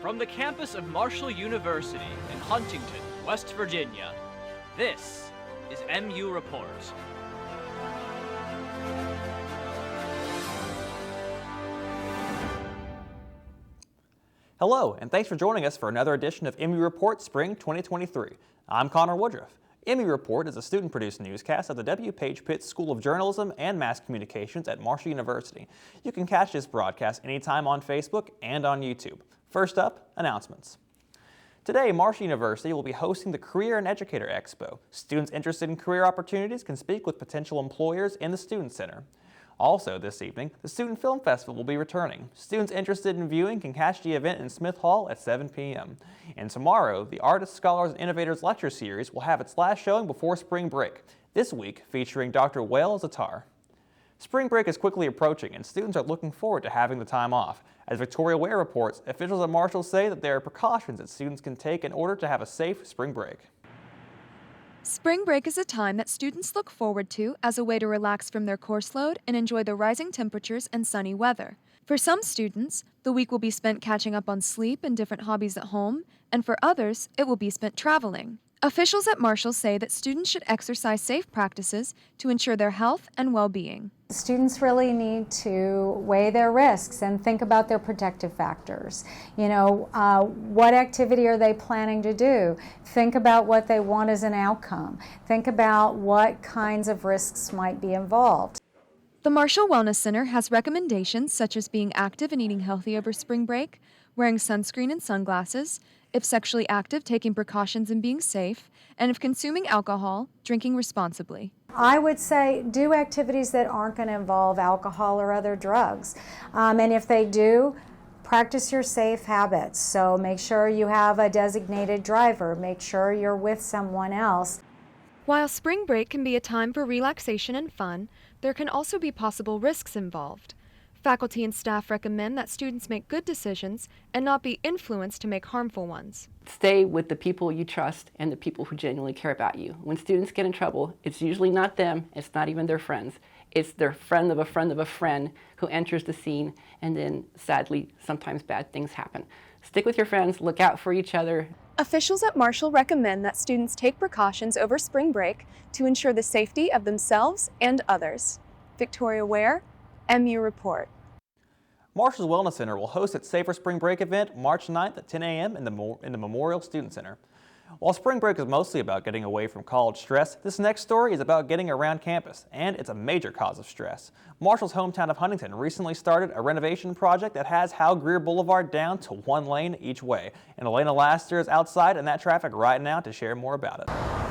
From the campus of Marshall University in Huntington, West Virginia, this is MU Report. Hello, and thanks for joining us for another edition of MU Report Spring 2023. I'm Connor Woodruff. MU Report is a student-produced newscast at the W. Page Pitts School of Journalism and Mass Communications at Marshall University. You can catch this broadcast anytime on Facebook and on YouTube. First up, announcements. Today, Marshall University will be hosting the Career and Educator Expo. Students interested in career opportunities can speak with potential employers in the Student Center. Also this evening, the Student Film Festival will be returning. Students interested in viewing can catch the event in Smith Hall at 7 p.m. And tomorrow, the Artists, Scholars, and Innovators Lecture Series will have its last showing before spring break, this week featuring Dr. Wael Zatar. Spring break is quickly approaching, and students are looking forward to having the time off. As Victoria Ware reports, officials at Marshall say that there are precautions that students can take in order to have a safe spring break. Spring break is a time that students look forward to as a way to relax from their course load and enjoy the rising temperatures and sunny weather. For some students, the week will be spent catching up on sleep and different hobbies at home, and for others, it will be spent traveling. Officials at Marshall say that students should exercise safe practices to ensure their health and well-being. Students really need to weigh their risks and think about their protective factors. What activity are they planning to do? Think about what they want as an outcome. Think about what kinds of risks might be involved. The Marshall Wellness Center has recommendations such as being active and eating healthy over spring break, wearing sunscreen and sunglasses, if sexually active, taking precautions and being safe, and if consuming alcohol, drinking responsibly. I would say do activities that aren't going to involve alcohol or other drugs. And if they do, practice your safe habits. So make sure you have a designated driver. Make sure you're with someone else. While spring break can be a time for relaxation and fun, there can also be possible risks involved. Faculty and staff recommend that students make good decisions and not be influenced to make harmful ones. Stay with the people you trust and the people who genuinely care about you. When students get in trouble, it's usually not them, it's not even their friends. It's their friend of a friend of a friend who enters the scene, and then sadly, sometimes bad things happen. Stick with your friends, look out for each other. Officials at Marshall recommend that students take precautions over spring break to ensure the safety of themselves and others. Victoria Ware, MU Report. Marshall's Wellness Center will host its Safer Spring Break event March 9th at 10 a.m. in the Memorial Student Center. While spring break is mostly about getting away from college stress, this next story is about getting around campus, and it's a major cause of stress. Marshall's hometown of Huntington recently started a renovation project that has Hal Greer Boulevard down to one lane each way, and Elena Laster is outside in that traffic right now to share more about it.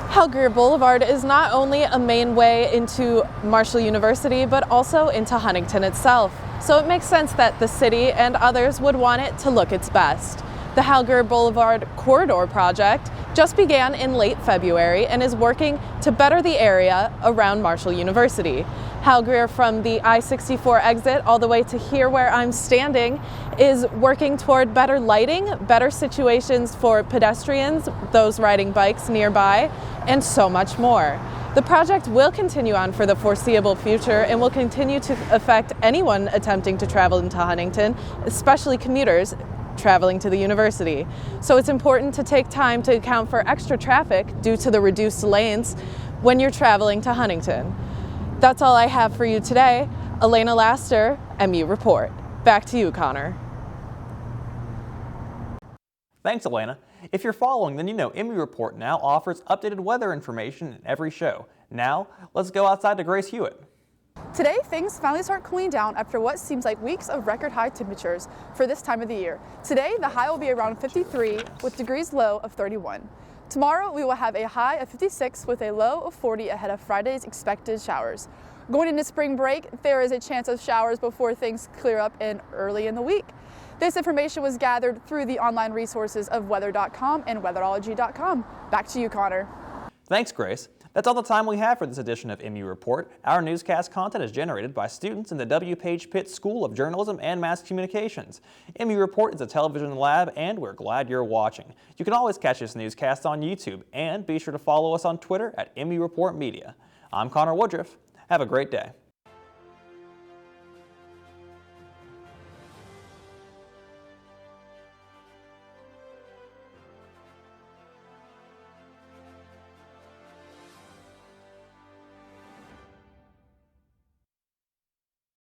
Hal Greer Boulevard is not only a main way into Marshall University, but also into Huntington itself. So it makes sense that the city and others would want it to look its best. The Hal Greer Boulevard Corridor Project just began in late February and is working to better the area around Marshall University. Hal Greer, from the I-64 exit all the way to here where I'm standing, is working toward better lighting, better situations for pedestrians, those riding bikes nearby, and so much more. The project will continue on for the foreseeable future and will continue to affect anyone attempting to travel into Huntington, especially commuters traveling to the university. So it's important to take time to account for extra traffic due to the reduced lanes when you're traveling to Huntington. That's all I have for you today. Elena Laster, MU Report. Back to you, Connor. Thanks, Elena. If you're following, then you know MU Report now offers updated weather information in every show. Now, let's go outside to Grace Hewitt. Today, things finally start cooling down after what seems like weeks of record high temperatures for this time of the year. Today, the high will be around 53 with degrees low of 31. Tomorrow, we will have a high of 56 with a low of 40 ahead of Friday's expected showers. Going into spring break, there is a chance of showers before things clear up early in the week. This information was gathered through the online resources of weather.com and weatherology.com. Back to you, Connor. Thanks, Grace. That's all the time we have for this edition of MU Report. Our newscast content is generated by students in the W. Page Pitts School of Journalism and Mass Communications. MU Report is a television lab, and we're glad you're watching. You can always catch this newscast on YouTube, and be sure to follow us on Twitter at MU Report Media. I'm Connor Woodruff. Have a great day.